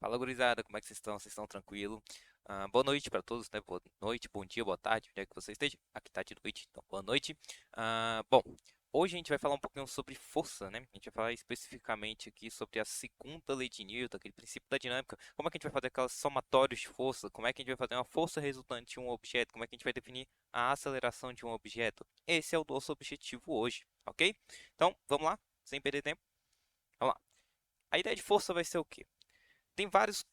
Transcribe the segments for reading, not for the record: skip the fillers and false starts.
Fala, gurizada, como é que vocês estão? Vocês estão tranquilo? Boa noite para todos, né? Boa noite, bom dia, boa tarde, onde é que você esteja. Aqui tá de noite, então boa noite. Bom, hoje a gente vai falar um pouquinho sobre força, né? A gente vai falar especificamente aqui sobre a segunda lei de Newton, aquele princípio da dinâmica. Como é que a gente vai fazer aquelas somatórios de força? Como é que a gente vai fazer uma força resultante de um objeto? Como é que a gente vai definir a aceleração de um objeto? Esse é o nosso objetivo hoje, ok? Então, vamos lá, sem perder tempo. Vamos lá. A ideia de força vai ser o quê? Tem vários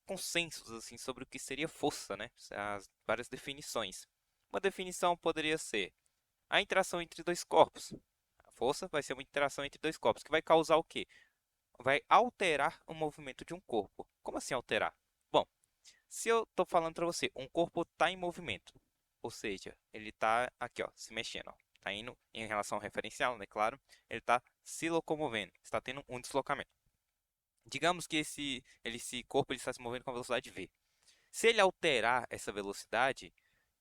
consensos assim sobre o que seria força, né? As várias definições. Uma definição poderia ser a interação entre dois corpos. A força vai ser uma interação entre dois corpos que vai causar o quê? Vai alterar o movimento de um corpo. Como assim alterar? Bom, se eu estou falando para você, um corpo está em movimento, ou seja, ele está aqui, ó, se mexendo, está indo em relação ao referencial, né? Claro, ele está se locomovendo, está tendo um deslocamento. Digamos que esse corpo ele está se movendo com a velocidade v. Se ele alterar essa velocidade,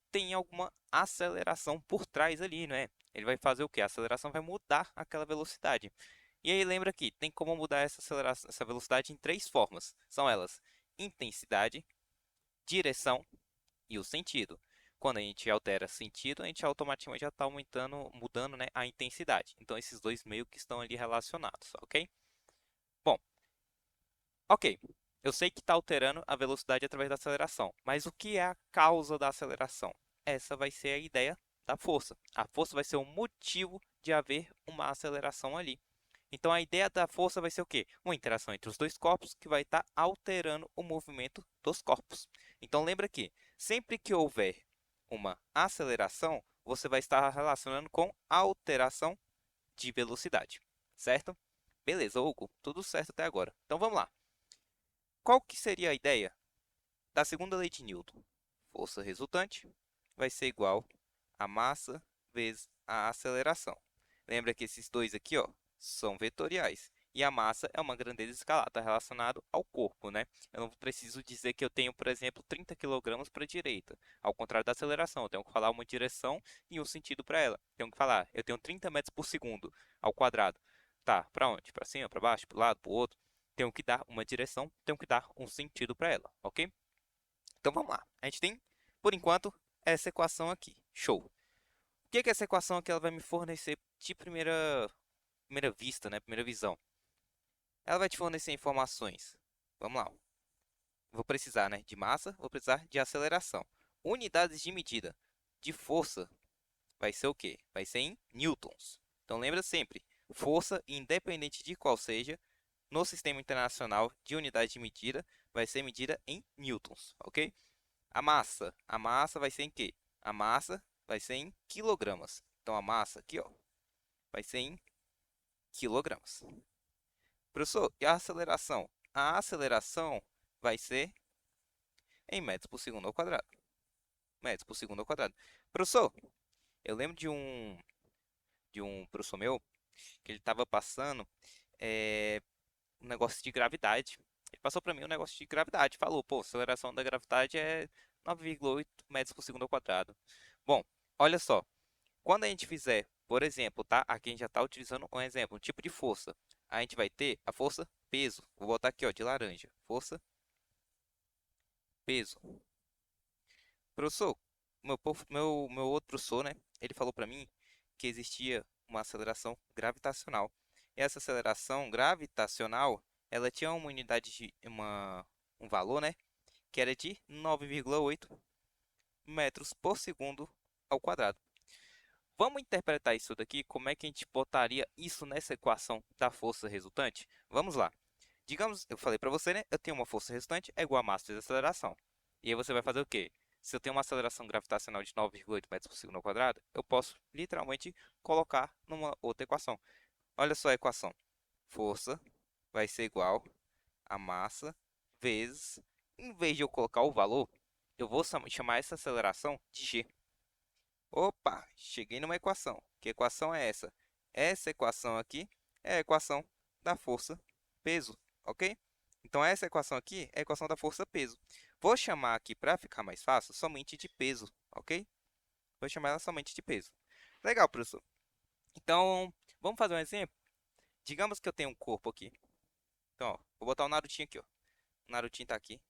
tem alguma aceleração por trás ali, não é? Ele vai fazer o quê? A aceleração vai mudar aquela velocidade. E aí lembra que tem como mudar essa aceleração, essa velocidade em três formas. São elas: intensidade, direção e o sentido. Quando a gente altera sentido, a gente automaticamente já está aumentando, mudando, né, a intensidade. Então esses dois meio que estão ali relacionados, ok? Bom, ok. Eu sei que está alterando a velocidade através da aceleração, mas o que é a causa da aceleração? Essa vai ser a ideia da força. A força vai ser o motivo de haver uma aceleração ali. Então a ideia da força vai ser o quê? Uma interação entre os dois corpos que vai estar alterando o movimento dos corpos. Então lembra que sempre que houver uma aceleração, você vai estar relacionando com alteração de velocidade, certo? Beleza, Hugo, tudo certo até agora. Então vamos lá. Qual que seria a ideia da segunda lei de Newton? Força resultante vai ser igual a massa vezes a aceleração. Lembra que esses dois aqui, ó, são vetoriais. E a massa é uma grandeza escalar, está relacionado ao corpo, né? Eu não preciso dizer que eu tenho, por exemplo, 30 quilogramos para a direita. Ao contrário da aceleração, eu tenho que falar uma direção e um sentido para ela. Tenho que falar, eu tenho 30 metros por segundo ao quadrado. Tá, para onde? Para cima, para baixo, para o lado, para o outro? Tenho que dar uma direção, tenho que dar um sentido para ela, ok? Então vamos lá. A gente tem, por enquanto, essa equação aqui. Show. O que é que essa equação aqui ela vai me fornecer de primeira vista, né? Primeira visão. Ela vai te fornecer informações. Vamos lá. Vou precisar, né, de massa, vou precisar de aceleração. Unidades de medida de força vai ser o quê? Vai ser em newtons. Então lembra sempre, força, independente de qual seja, no sistema internacional de unidade de medida, vai ser medida em newtons, ok? A massa vai ser em quê? A massa vai ser em quilogramas. Então a massa aqui, ó, vai ser em quilogramas. Professor, e a aceleração? A aceleração vai ser em metros por segundo ao quadrado. Metros por segundo ao quadrado. Professor, eu lembro de um professor meu que ele estava passando um negócio de gravidade. Ele passou para mim um negócio de gravidade. Falou, pô, a aceleração da gravidade é 9,8 metros por segundo ao quadrado. Bom, olha só. Quando a gente fizer, por exemplo, tá? Aqui a gente já está utilizando um exemplo, um tipo de força. A gente vai ter a força peso. Vou botar aqui, ó, de laranja. Força peso. Professor, meu outro professor, né? Ele falou para mim que existia uma aceleração gravitacional. E essa aceleração gravitacional, ela tinha uma unidade um valor, né? Que era de 9,8 metros por segundo ao quadrado. Vamos interpretar isso daqui, como é que a gente botaria isso nessa equação da força resultante? Vamos lá. Digamos, eu falei para você, né? Eu tenho uma força resultante é igual a massa vezes aceleração. E aí você vai fazer o quê? Se eu tenho uma aceleração gravitacional de 9,8 metros por segundo ao quadrado, eu posso literalmente colocar numa outra equação. Olha só a equação. Força vai ser igual a massa vezes, em vez de eu colocar o valor, eu vou chamar essa aceleração de g. Opa, cheguei numa equação. Que equação é essa? Essa equação aqui é a equação da força peso, ok? Então essa equação aqui é a equação da força peso. Vou chamar aqui para ficar mais fácil somente de peso, ok? Vou chamar ela somente de peso. Legal, professor. Então, vamos fazer um exemplo? Digamos que eu tenho um corpo aqui. Então, ó, vou botar o Narutinho aqui, ó. O Narutinho tá aqui.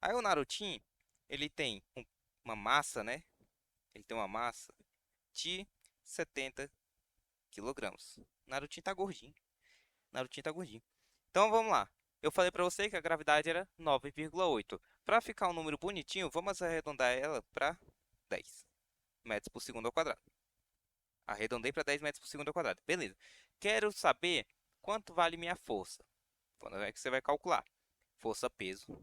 Aí o Narutinho, ele tem uma massa, né? Ele tem uma massa de 70 quilogramas. O Narutinho tá gordinho. O Narutinho tá gordinho. Então vamos lá. Eu falei pra você que a gravidade era 9,8. Para ficar um número bonitinho, vamos arredondar ela para 10 metros por segundo ao quadrado. Arredondei para 10 metros por segundo ao quadrado. Beleza. Quero saber quanto vale minha força. Quando é que você vai calcular? Força-peso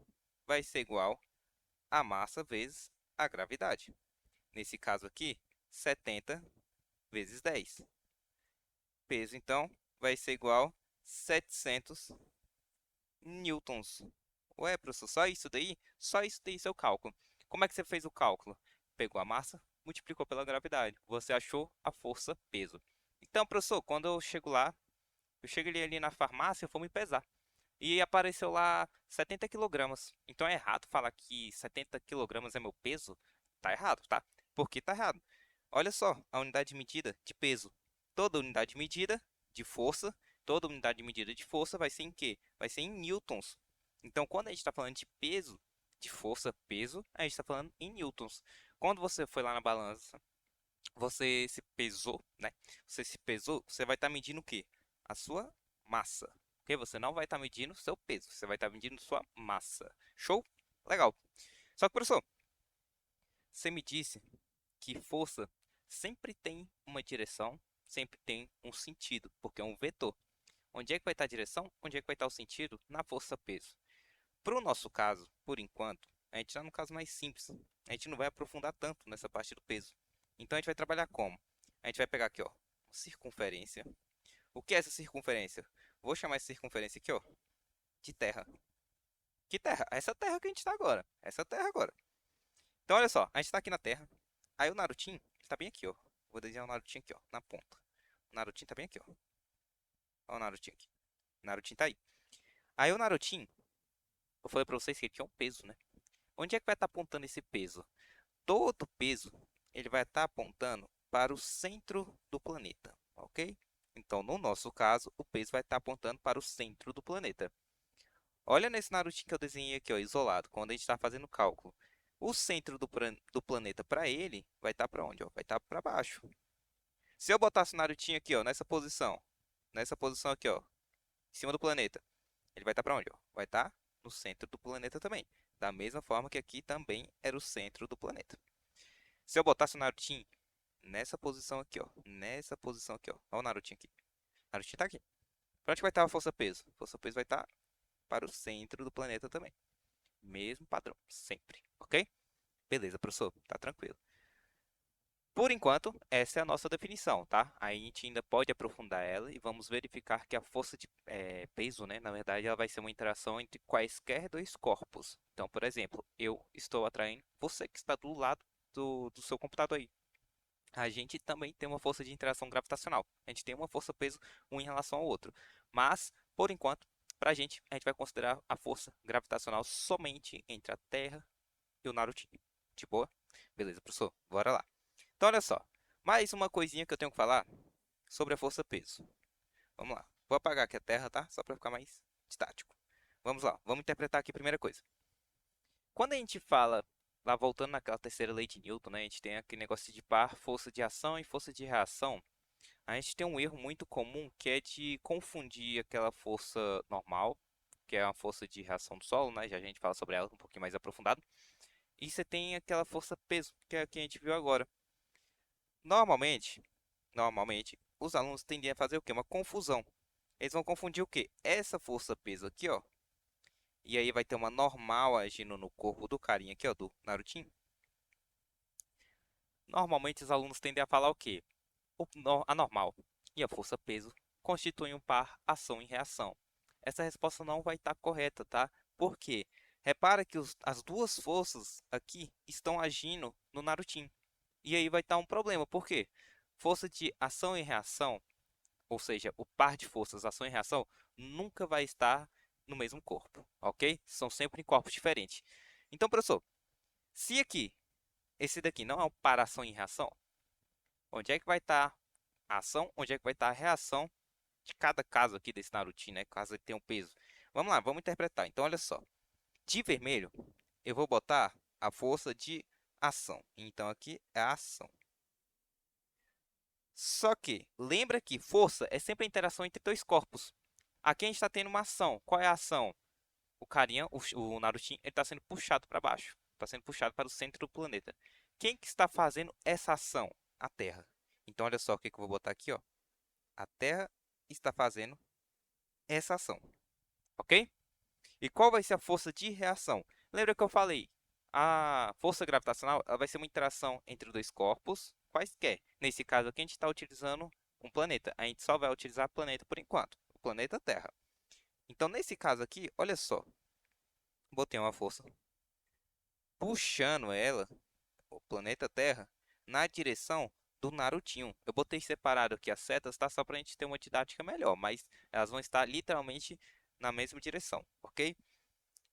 vai ser igual a massa vezes a gravidade. Nesse caso aqui, 70 vezes 10. Peso, então, vai ser igual a 700 newtons. Ué, professor, só isso daí? Só isso daí, seu cálculo. Como é que você fez o cálculo? Pegou a massa, multiplicou pela gravidade. Você achou a força-peso. Então, professor, quando eu chego lá, eu cheguei ali na farmácia, eu fui me pesar. E apareceu lá 70 quilogramas. Então é errado falar que 70 quilogramas é meu peso? Tá errado, tá? Por que tá errado? Olha só, a unidade de medida de peso. Toda unidade de medida de força, toda unidade de medida de força vai ser em quê? Vai ser em newtons. Então, quando a gente está falando de peso, de força, peso, a gente está falando em newtons. Quando você foi lá na balança, você se pesou, né? Você se pesou, você vai estar medindo o quê? A sua massa. Ok? Você não vai estar medindo o seu peso, você vai estar medindo sua massa. Show? Legal. Só que, professor, você me disse que força sempre tem uma direção, sempre tem um sentido, porque é um vetor. Onde é que vai estar a direção? Onde é que vai estar o sentido? Na força-peso. Para o nosso caso, por enquanto, a gente está no caso mais simples. A gente não vai aprofundar tanto nessa parte do peso. Então a gente vai trabalhar como? A gente vai pegar aqui, ó, circunferência. O que é essa circunferência? Vou chamar essa circunferência aqui, ó, de terra. Que terra? Essa terra que a gente está agora. Essa terra agora. Então olha só, a gente está aqui na terra. Aí o Narutinho está bem aqui, ó. Vou desenhar o Narutinho aqui, ó, na ponta. O Narutinho está bem aqui, ó. Olha o Narutinho aqui. O Narutinho tá aí. Aí o Narutinho, eu falei pra vocês que ele tinha um peso, né? Onde é que vai estar apontando esse peso? Todo peso ele vai estar apontando para o centro do planeta, ok? Então, no nosso caso, o peso vai estar apontando para o centro do planeta. Olha nesse Narutinho que eu desenhei aqui, ó, isolado, quando a gente está fazendo o cálculo. O centro do planeta para ele vai estar para onde? Ó? Vai estar para baixo. Se eu botasse o Narutinho aqui, ó, nessa posição aqui, ó, em cima do planeta, ele vai estar para onde? Ó? Vai estar no centro do planeta também. Da mesma forma que aqui também era o centro do planeta. Se eu botasse o Narutinho nessa posição aqui, ó. Nessa posição aqui, ó. Olha o Narutinho aqui. O Narutinho tá aqui. Pra onde vai estar a força-peso? A força-peso vai estar para o centro do planeta também. Mesmo padrão, sempre, ok? Beleza, professor, tá tranquilo. Por enquanto, essa é a nossa definição, tá? Aí a gente ainda pode aprofundar ela e vamos verificar que a força de peso, né, na verdade, ela vai ser uma interação entre quaisquer dois corpos. Então, por exemplo, eu estou atraindo você que está do lado do seu computador aí. A gente também tem uma força de interação gravitacional. A gente tem uma força-peso um em relação ao outro. Mas, por enquanto, para a gente vai considerar a força gravitacional somente entre a Terra e o Narutinho. De boa? Beleza, professor? Bora lá. Então, olha só. Mais uma coisinha que eu tenho que falar sobre a força-peso. Vamos lá. Vou apagar aqui a Terra, tá? Só para ficar mais estático. Vamos lá. Vamos interpretar aqui a primeira coisa. Quando a gente fala, lá voltando naquela terceira lei de Newton, né? A gente tem aquele negócio de par, força de ação e força de reação. A gente tem um erro muito comum que é de confundir aquela força normal, que é a força de reação do solo, né? Já a gente fala sobre ela um pouquinho mais aprofundado. E você tem aquela força peso, que é a que a gente viu agora. Normalmente, os alunos tendem a fazer o quê? Uma confusão. Eles vão confundir o quê? Essa força peso aqui, ó. E aí vai ter uma normal agindo no corpo do carinha aqui, ó, do Narutinho. Normalmente os alunos tendem a falar o quê? A normal e a força-peso constituem um par ação e reação. Essa resposta não vai estar correta, tá? Por quê? Repara que as duas forças aqui estão agindo no Narutinho. E aí vai estar um problema. Por quê? Força de ação e reação, ou seja, o par de forças ação e reação, nunca vai estar no mesmo corpo, ok? São sempre em corpos diferentes. Então, professor, se aqui, esse daqui não é um par ação e reação, onde é que vai estar a ação, onde é que vai estar a reação de cada caso aqui desse Narutinho, né? Caso ele tenha um peso. Vamos lá, vamos interpretar. Então, olha só. De vermelho, eu vou botar a força de ação. Então, aqui é a ação. Só que, lembra que força é sempre a interação entre dois corpos. Aqui a gente está tendo uma ação. Qual é a ação? O carinha, o Narutinho, ele está sendo puxado para baixo. Está sendo puxado para o centro do planeta. Quem que está fazendo essa ação? A Terra. Então, olha só o que eu vou botar aqui, ó. A Terra está fazendo essa ação, ok? E qual vai ser a força de reação? Lembra que eu falei? A força gravitacional ela vai ser uma interação entre dois corpos, quaisquer. Nesse caso aqui, a gente está utilizando um planeta. A gente só vai utilizar o planeta por enquanto, o planeta Terra. Então, nesse caso aqui, olha só. Botei uma força puxando ela, o planeta Terra, na direção do Narutinho. Eu botei separado aqui as setas, tá? Só para a gente ter uma didática melhor, mas elas vão estar literalmente na mesma direção, ok?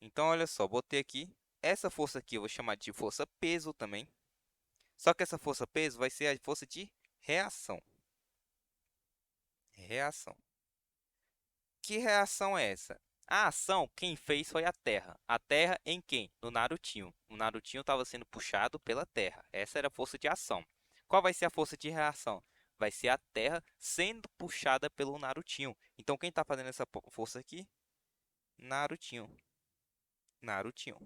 Então, olha só, botei aqui. Essa força aqui eu vou chamar de força peso também. Só que essa força peso vai ser a força de reação. Reação. Que reação é essa? A ação, quem fez foi a Terra. A Terra em quem? No Narutinho. O Narutinho estava sendo puxado pela Terra. Essa era a força de ação. Qual vai ser a força de reação? Vai ser a Terra sendo puxada pelo Narutinho. Então, quem está fazendo essa força aqui? Narutinho. Narutinho.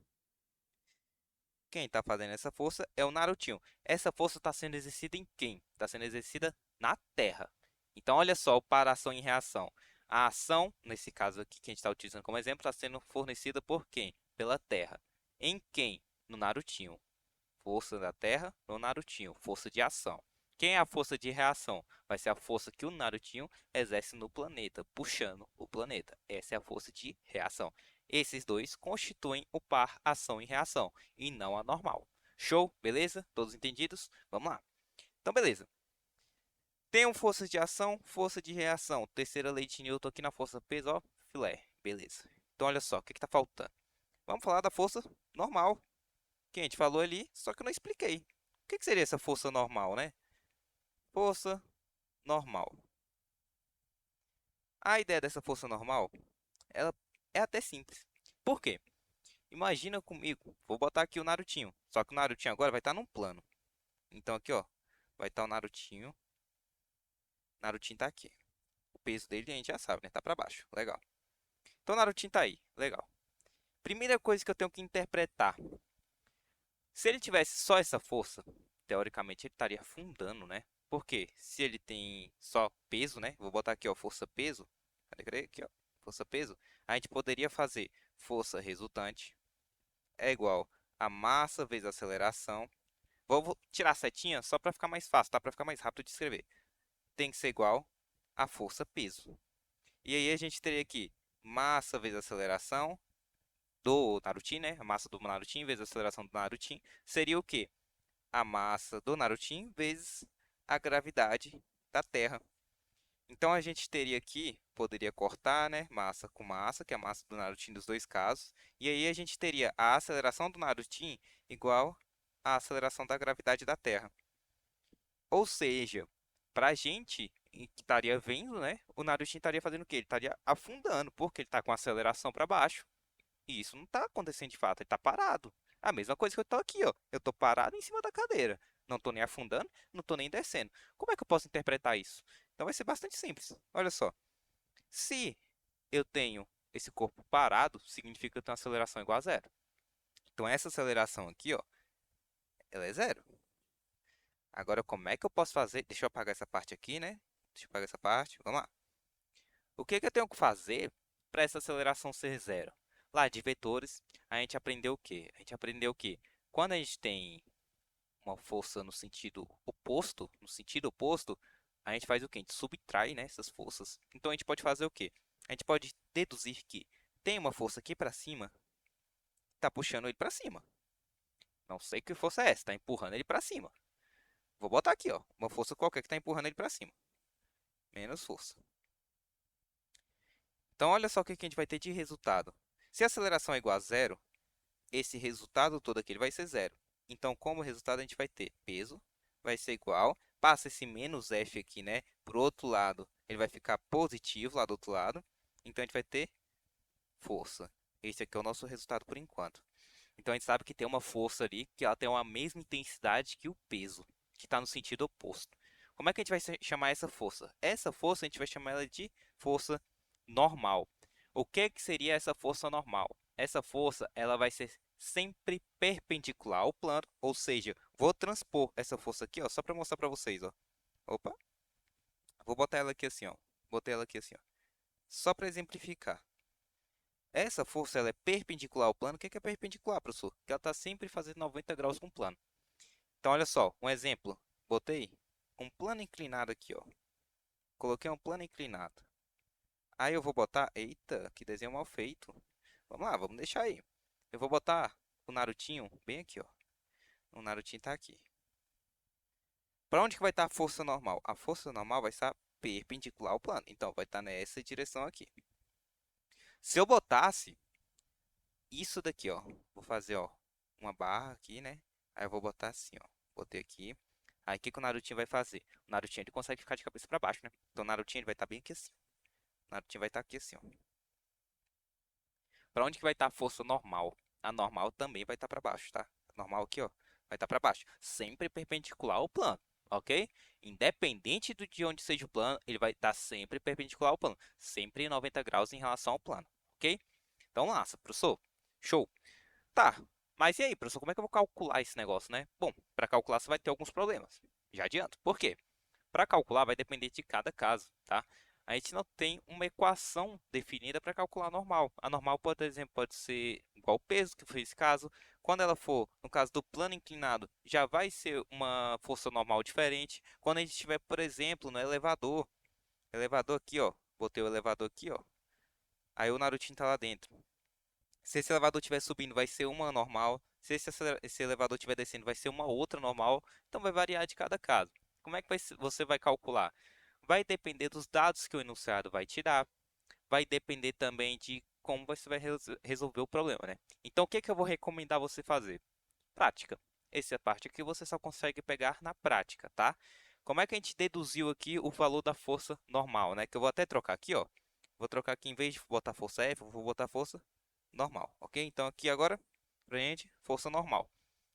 Quem está fazendo essa força é o Narutinho. Essa força está sendo exercida em quem? Está sendo exercida na Terra. Então, olha só, para ação e reação. A ação, nesse caso aqui, que a gente está utilizando como exemplo, está sendo fornecida por quem? Pela Terra. Em quem? No Narutinho. Força da Terra no Narutinho. Força de ação. Quem é a força de reação? Vai ser a força que o Narutinho exerce no planeta, puxando o planeta. Essa é a força de reação. Esses dois constituem o par ação e reação, e não a normal. Show? Beleza? Todos entendidos? Vamos lá. Então, beleza. Tenho forças de ação, força de reação. Terceira lei de Newton aqui na força peso, ó, filé. Beleza. Então, olha só, o que está faltando? Vamos falar da força normal, que a gente falou ali, só que eu não expliquei. O que seria essa força normal, né? Força normal. A ideia dessa força normal, ela é até simples. Por quê? Imagina comigo, vou botar aqui o Narutinho. Só que o Narutinho agora vai estar num plano. Então aqui, ó, vai estar o Narutinho. Narutinho tá aqui. O peso dele a gente já sabe, né? Tá pra baixo. Legal. Então o Narutinho tá aí. Legal. Primeira coisa que eu tenho que interpretar. Se ele tivesse só essa força, teoricamente ele estaria afundando, né? Porque se ele tem só peso, né? Vou botar aqui, ó, força peso. Cadê? Aqui, ó. Força peso. A gente poderia fazer força resultante é igual a massa vezes a aceleração. Vou tirar a setinha só para ficar mais fácil, tá? Para ficar mais rápido de escrever. Tem que ser igual a força peso. E aí a gente teria aqui massa vezes a aceleração do Narutin, né? A massa do Narutin vezes a aceleração do Narutin seria o quê? A massa do Narutin vezes a gravidade da Terra. Então a gente teria aqui, poderia cortar, né, massa com massa, que é a massa do Narutin dos dois casos, e aí a gente teria a aceleração do Narutin igual à aceleração da gravidade da Terra. Ou seja, para a gente que estaria vendo, né, o Narutin estaria fazendo o quê? Ele estaria afundando, porque ele está com a aceleração para baixo. E isso não está acontecendo de fato, ele está parado. A mesma coisa que eu estou aqui, ó. Eu estou parado em cima da cadeira. Não estou nem afundando, não estou nem descendo. Como é que eu posso interpretar isso? Então vai ser bastante simples. Olha só. Se eu tenho esse corpo parado, significa que eu tenho uma aceleração igual a zero. Então essa aceleração aqui, ó, ela é zero. Agora, como é que eu posso fazer? Deixa eu apagar essa parte aqui, né? Deixa eu apagar essa parte. Vamos lá. O que que eu tenho que fazer para essa aceleração ser zero? Lá de vetores, a gente aprendeu o quê? A gente aprendeu que quando a gente tem uma força no sentido oposto, a gente faz o quê? A gente subtrai, né, essas forças. Então a gente pode fazer o quê? A gente pode deduzir que tem uma força aqui para cima, está puxando ele para cima. Não sei que força é essa, está empurrando ele para cima. Vou botar aqui, ó, uma força qualquer que está empurrando ele para cima. Menos força. Então olha só o que a gente vai ter de resultado. Se a aceleração é igual a zero, esse resultado todo aqui ele vai ser zero. Então, como resultado, a gente vai ter peso, vai ser igual, passa esse menos F aqui, né? Por outro lado, ele vai ficar positivo lá do outro lado. Então, a gente vai ter força. Esse aqui é o nosso resultado por enquanto. Então a gente sabe que tem uma força ali que ela tem a mesma intensidade que o peso, que está no sentido oposto. Como é que a gente vai chamar essa força? Essa força a gente vai chamar ela de força normal. O que seria essa força normal? Essa força ela vai ser sempre perpendicular ao plano, ou seja, vou transpor essa força aqui, ó, só para mostrar para vocês, ó. Opa, vou botar ela aqui assim, ó. Botei ela aqui assim, ó. Só para exemplificar. Essa força ela é perpendicular ao plano. O que é perpendicular, professor? Que ela está sempre fazendo 90 graus com o plano. Então, olha só, um exemplo. Botei um plano inclinado aqui, ó. Coloquei um plano inclinado. Aí eu vou botar... Eita, que desenho mal feito. Vamos lá, vamos deixar aí. Eu vou botar o Narutinho bem aqui, ó. O Narutinho tá aqui. Para onde que vai estar a força normal? A força normal vai estar perpendicular ao plano. Então, vai estar nessa direção aqui. Se eu botasse isso daqui, ó. Vou fazer, ó, uma barra aqui, né? Aí eu vou botar assim, ó. Botei aqui. Aí o que que o Narutinho vai fazer? O Narutinho ele consegue ficar de cabeça para baixo, né? Então o Narutinho ele vai estar bem aqui assim. O Narutinho vai estar aqui assim, ó. Para onde que vai estar a força normal? A normal também vai estar para baixo, tá? A normal aqui, ó, vai estar para baixo, sempre perpendicular ao plano, ok? Independente de onde seja o plano, ele vai estar sempre perpendicular ao plano, sempre em 90 graus em relação ao plano, ok? Então, massa, professor. Show. Tá, mas e aí, professor, como é que eu vou calcular esse negócio, né? Bom, para calcular você vai ter alguns problemas. Já adianto. Por quê? Para calcular vai depender de cada caso, tá? A gente não tem uma equação definida para calcular a normal. A normal, por exemplo, pode ser igual ao peso, que foi esse caso. Quando ela for, no caso do plano inclinado, já vai ser uma força normal diferente. Quando a gente estiver, por exemplo, no elevador aqui, ó. Botei o elevador aqui, ó. Aí o Narutinho tá lá dentro. Se esse elevador estiver subindo, vai ser uma normal. Se esse elevador estiver descendo, vai ser uma outra normal. Então vai variar de cada caso. Como é que você vai calcular? Vai depender dos dados que o enunciado vai te dar. Vai depender também de como você vai resolver o problema, né? Então o que que eu vou recomendar você fazer? Prática. Essa é a parte que você só consegue pegar na prática, tá? Como é que a gente deduziu aqui o valor da força normal, né? Que eu vou até trocar aqui, ó. Vou trocar aqui, em vez de botar força F, eu vou botar força normal, ok? Então aqui agora, pra gente, força normal.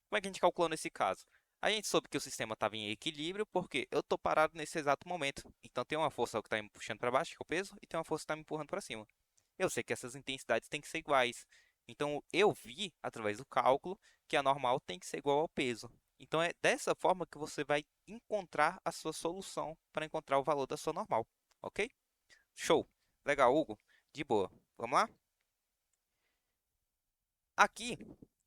Como é que a gente calculou nesse caso? A gente soube que o sistema estava em equilíbrio porque eu estou parado nesse exato momento. Então tem uma força que está me puxando para baixo, que é o peso, e tem uma força que está me empurrando para cima. Eu sei que essas intensidades têm que ser iguais. Então eu vi, através do cálculo, que a normal tem que ser igual ao peso. Então é dessa forma que você vai encontrar a sua solução para encontrar o valor da sua normal, ok? Show! Legal, Hugo? De boa. Vamos lá? Aqui,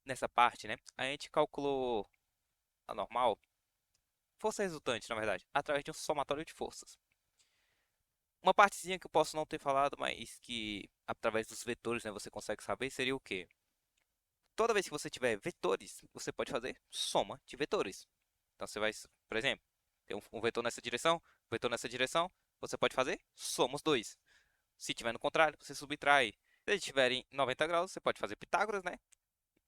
nessa parte, né, a gente calculou a normal, força resultante, na verdade, através de um somatório de forças. Uma partezinha que eu posso não ter falado, mas que através dos vetores, né, você consegue saber, seria o quê? Toda vez que você tiver vetores, você pode fazer soma de vetores. Então você vai, por exemplo, ter um vetor nessa direção, um vetor nessa direção, você pode fazer soma os dois. Se tiver no contrário, você subtrai. Se eles estiverem em 90 graus, você pode fazer Pitágoras, né?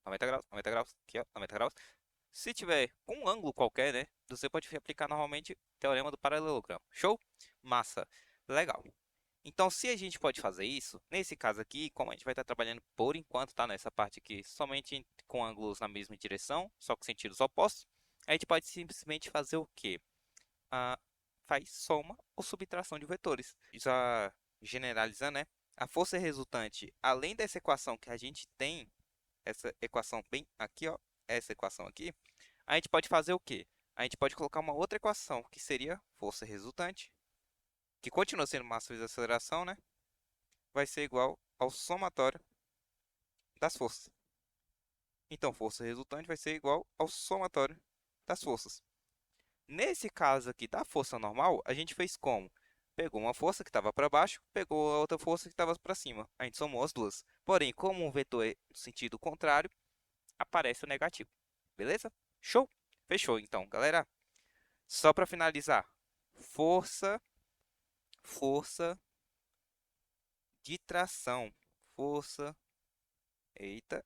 90 graus, aqui ó, 90 graus. Se tiver um ângulo qualquer, né, você pode aplicar normalmente o teorema do paralelogramo. Show? Massa. Legal. Então, se a gente pode fazer isso, nesse caso aqui, como a gente vai estar trabalhando por enquanto, tá, nessa parte aqui, somente com ângulos na mesma direção, só com sentidos opostos, a gente pode simplesmente fazer o quê? Faz soma ou subtração de vetores. Já generalizando, né? A força resultante, além dessa equação que a gente tem, essa equação bem aqui, ó, essa equação aqui, a gente pode fazer o quê? A gente pode colocar uma outra equação, que seria força resultante, que continua sendo massa vezes aceleração, né? Vai ser igual ao somatório das forças. Então, força resultante vai ser igual ao somatório das forças. Nesse caso aqui da força normal, a gente fez como? Pegou uma força que estava para baixo, pegou a outra força que estava para cima. A gente somou as duas. Porém, como um vetor é no sentido contrário, aparece o negativo. Beleza? Show? Fechou então, galera. Só para finalizar, força, força de tração, força, eita,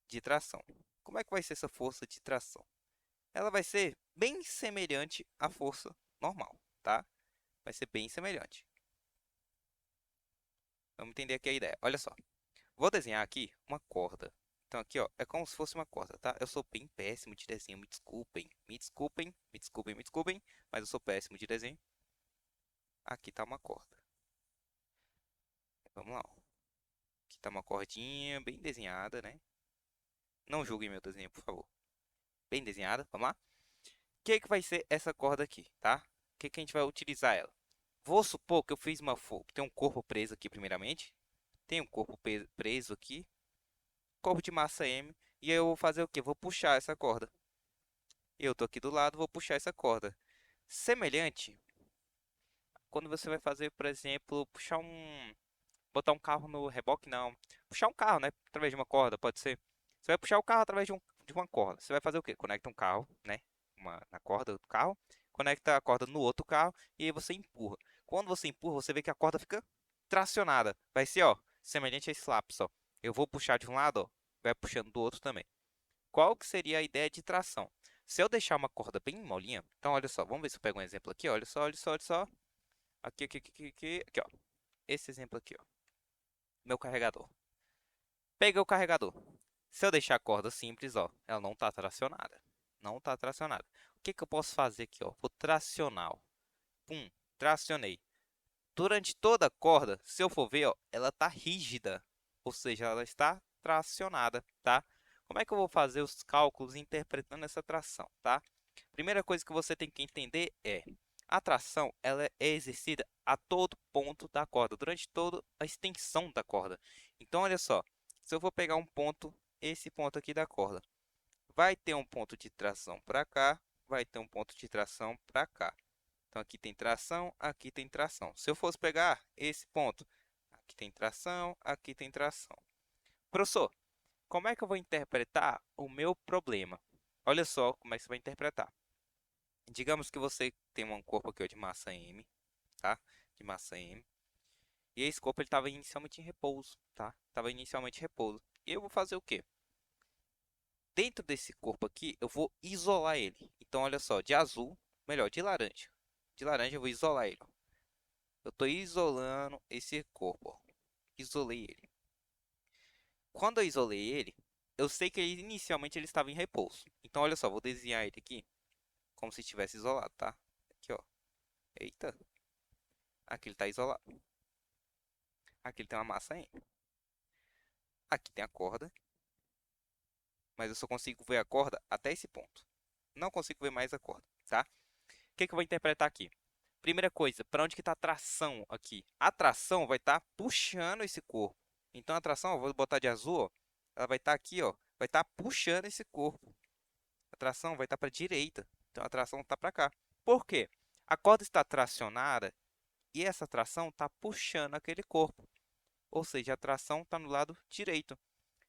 de tração. Como é que vai ser essa força de tração? Ela vai ser bem semelhante à força normal, tá? Vai ser bem semelhante. Vamos entender aqui a ideia. Olha só. Vou desenhar aqui uma corda. Então aqui, ó, é como se fosse uma corda, tá? Eu sou bem péssimo de desenho, me desculpem. Me desculpem, me desculpem, me desculpem, mas eu sou péssimo de desenho. Aqui tá uma corda. Vamos lá, ó. Aqui tá uma cordinha bem desenhada, né? Não julguem meu desenho, por favor. Bem desenhada, vamos lá? O que que vai ser essa corda aqui, tá? O que que a gente vai utilizar ela? Vou supor que eu fiz uma... Tem um corpo preso aqui, primeiramente. Tem um corpo preso aqui. Corpo de massa M. E aí eu vou fazer o quê? Vou puxar essa corda. Eu tô aqui do lado, vou puxar essa corda. Semelhante, quando você vai fazer, por exemplo, puxar um... Botar um carro no reboque, não. Puxar um carro, né? Através de uma corda, pode ser. Você vai puxar o carro através de uma corda. Você vai fazer o quê? Conecta um carro, né? Na corda do carro. Conecta a corda no outro carro e aí você empurra. Quando você empurra, você vê que a corda fica tracionada. Vai ser, ó, semelhante a esse lápis, ó. Eu vou puxar de um lado, ó. Vai puxando do outro também. Qual que seria a ideia de tração? Se eu deixar uma corda bem molinha, então olha só, vamos ver se eu pego um exemplo aqui, olha só, olha só, olha só. Aqui, ó. Esse exemplo aqui, ó. Meu carregador. Pega o carregador. Se eu deixar a corda simples, ó, ela não está tracionada. Não está tracionada. O que que eu posso fazer aqui, ó? Vou tracionar, ó. Pum, tracionei. Durante toda a corda, se eu for ver, ó, ela está rígida. Ou seja, ela está tracionada, tá? Como é que eu vou fazer os cálculos interpretando essa tração, tá? Primeira coisa que você tem que entender é a tração ela é exercida a todo ponto da corda, durante toda a extensão da corda. Então, olha só, se eu vou pegar um ponto, esse ponto aqui da corda, vai ter um ponto de tração para cá, vai ter um ponto de tração para cá. Então, aqui tem tração, aqui tem tração. Se eu fosse pegar esse ponto, aqui tem tração, aqui tem tração. Professor, como é que eu vou interpretar o meu problema? Olha só como é que você vai interpretar. Digamos que você tem um corpo aqui ó, de massa M, tá? De massa M. E esse corpo ele estava inicialmente em repouso, tá? Estava inicialmente em repouso. E eu vou fazer o quê? Dentro desse corpo aqui, eu vou isolar ele. Então, olha só, de azul, melhor, de laranja. De laranja eu vou isolar ele. Ó. Eu estou isolando esse corpo, ó. Isolei ele. Quando eu isolei ele, eu sei que inicialmente ele estava em repouso. Então, olha só, vou desenhar ele aqui como se estivesse isolado, tá? Aqui, ó. Eita. Aqui ele está isolado. Aqui ele tem uma massa M. Aqui tem a corda. Mas eu só consigo ver a corda até esse ponto. Não consigo ver mais a corda, tá? O que que eu vou interpretar aqui? Primeira coisa, para onde que está a tração aqui? A tração vai estar puxando esse corpo. Então a tração, eu vou botar de azul, ó, ela vai estar aqui, ó, vai estar puxando esse corpo. A tração vai estar para a direita. Então a tração está para cá. Por quê? A corda está tracionada e essa tração está puxando aquele corpo. Ou seja, a tração está no lado direito.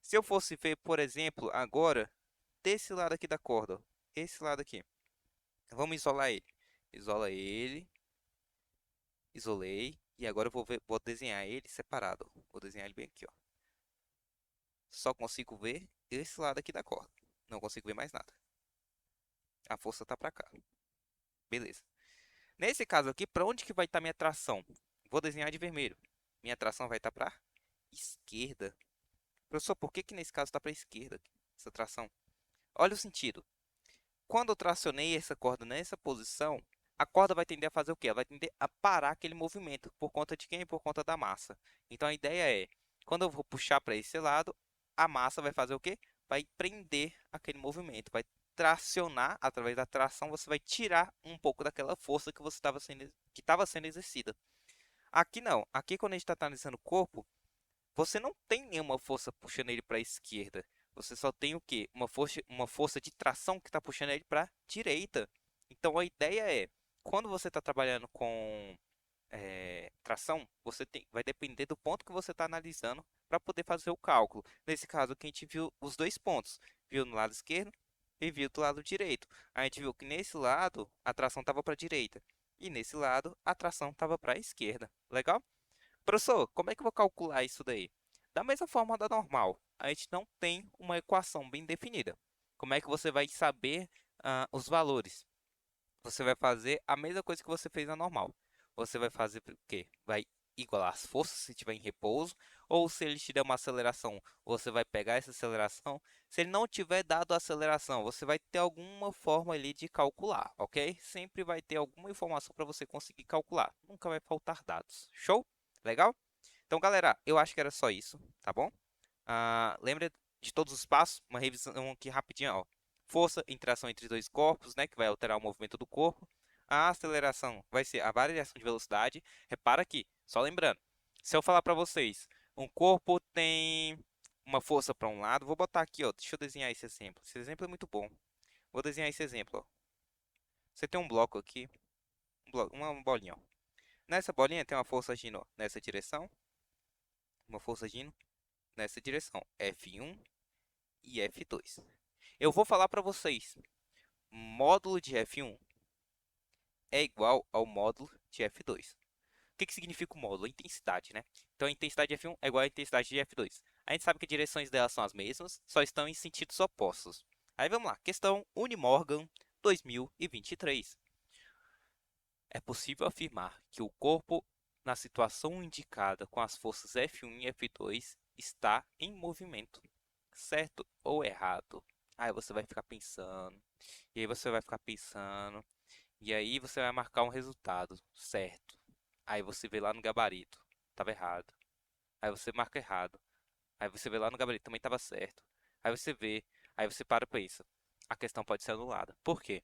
Se eu fosse ver, por exemplo, agora, desse lado aqui da corda, ó, esse lado aqui. Vamos isolar ele. Isola ele. Isolei. E agora eu vou desenhar ele separado. Ó. Vou desenhar ele bem aqui, ó. Só consigo ver esse lado aqui da corda. Não consigo ver mais nada. A força está para cá. Beleza. Nesse caso aqui, para onde que vai estar minha tração? Vou desenhar de vermelho. Minha tração vai estar para esquerda. Professor, por que que nesse caso está para a esquerda? Essa tração. Olha o sentido. Quando eu tracionei essa corda nessa posição, a corda vai tender a fazer o quê? Ela vai tender a parar aquele movimento. Por conta de quem? Por conta da massa. Então a ideia é, quando eu vou puxar para esse lado, a massa vai fazer o quê? Vai prender aquele movimento. Vai tracionar, através da tração, você vai tirar um pouco daquela força que você estava sendo exercida. Aqui não. Aqui quando a gente está analisando o corpo, você não tem nenhuma força puxando ele para a esquerda. Você só tem o quê? Uma força de tração que está puxando ele para a direita. Então a ideia é, quando você está trabalhando com tração, vai depender do ponto que você está analisando para poder fazer o cálculo. Nesse caso aqui a gente viu os dois pontos. Viu no lado esquerdo e viu do lado direito. A gente viu que nesse lado a tração estava para a direita. E nesse lado a tração estava para a esquerda. Legal? Professor, como é que eu vou calcular isso daí? Da mesma forma da normal, a gente não tem uma equação bem definida. Como é que você vai saber os valores? Você vai fazer a mesma coisa que você fez na normal. Você vai fazer o quê? Vai igualar as forças se estiver em repouso, ou se ele te der uma aceleração, você vai pegar essa aceleração. Se ele não tiver dado a aceleração, você vai ter alguma forma ali de calcular, ok? Sempre vai ter alguma informação para você conseguir calcular. Nunca vai faltar dados. Show? Legal? Então, galera, eu acho que era só isso, tá bom? Lembra de todos os passos? Uma revisão aqui rapidinho, ó. Força, interação entre dois corpos, né, que vai alterar o movimento do corpo. A aceleração vai ser a variação de velocidade. Repara aqui, só lembrando, se eu falar para vocês, um corpo tem uma força para um lado, vou botar aqui, ó, deixa eu desenhar esse exemplo. Esse exemplo é muito bom. Vou desenhar esse exemplo, ó. Você tem um bloco aqui, uma bolinha, ó. Nessa bolinha tem uma força agindo, ó, nessa direção, uma força agindo nessa direção, F1 e F2. Eu vou falar para vocês, módulo de F1 é igual ao módulo de F2. O que significa o módulo? A intensidade, né? Então a intensidade de F1 é igual à intensidade de F2. A gente sabe que as direções delas são as mesmas, só estão em sentidos opostos. Aí vamos lá, questão Unimorgan 2023. É possível afirmar que o corpo, na situação indicada com as forças F1 e F2, está em movimento. Certo ou errado? Aí você vai ficar pensando, e aí você vai ficar pensando, e aí você vai marcar um resultado, certo? Aí você vê lá no gabarito, estava errado. Aí você marca errado. Aí você vê lá no gabarito, também estava certo. Aí você vê, aí você para e pensa, a questão pode ser anulada. Por quê?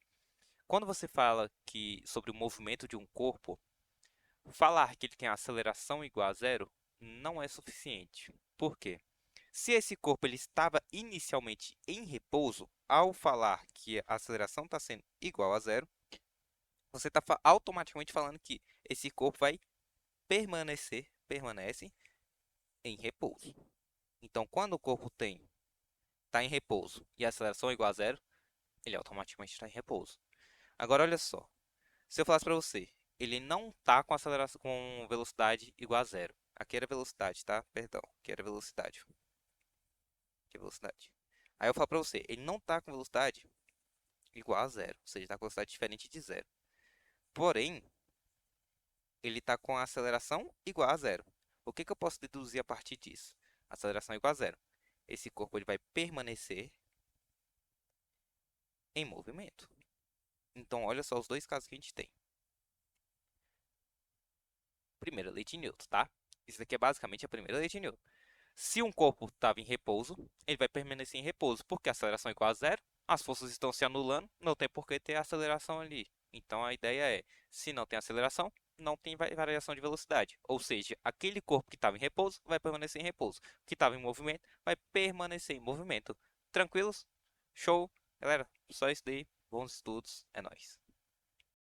Quando você fala que sobre o movimento de um corpo, falar que ele tem a aceleração igual a zero não é suficiente. Por quê? Se esse corpo ele estava inicialmente em repouso, ao falar que a aceleração está sendo igual a zero, você está automaticamente falando que esse corpo vai permanece em repouso. Então, quando o corpo está em repouso e a aceleração é igual a zero, ele automaticamente está em repouso. Agora, olha só. Se eu falasse para você, ele não está com aceleração com velocidade igual a zero. Aqui era velocidade, tá? Perdão, aqui era velocidade. Aqui é velocidade. Aí eu falo para você, ele não está com velocidade igual a zero, ou seja, está com velocidade diferente de zero. Porém, ele está com a aceleração igual a zero. O que eu posso deduzir a partir disso? Aceleração igual a zero. Esse corpo ele vai permanecer em movimento. Então, olha só os dois casos que a gente tem. Primeira lei de Newton, tá? Isso daqui é basicamente a primeira lei de Newton. Se um corpo estava em repouso, ele vai permanecer em repouso, porque a aceleração é igual a zero, as forças estão se anulando, não tem por que ter aceleração ali. Então a ideia é, se não tem aceleração, não tem variação de velocidade. Ou seja, aquele corpo que estava em repouso vai permanecer em repouso. O que estava em movimento vai permanecer em movimento. Tranquilos? Show? Galera, só isso daí. Bons estudos. É nóis.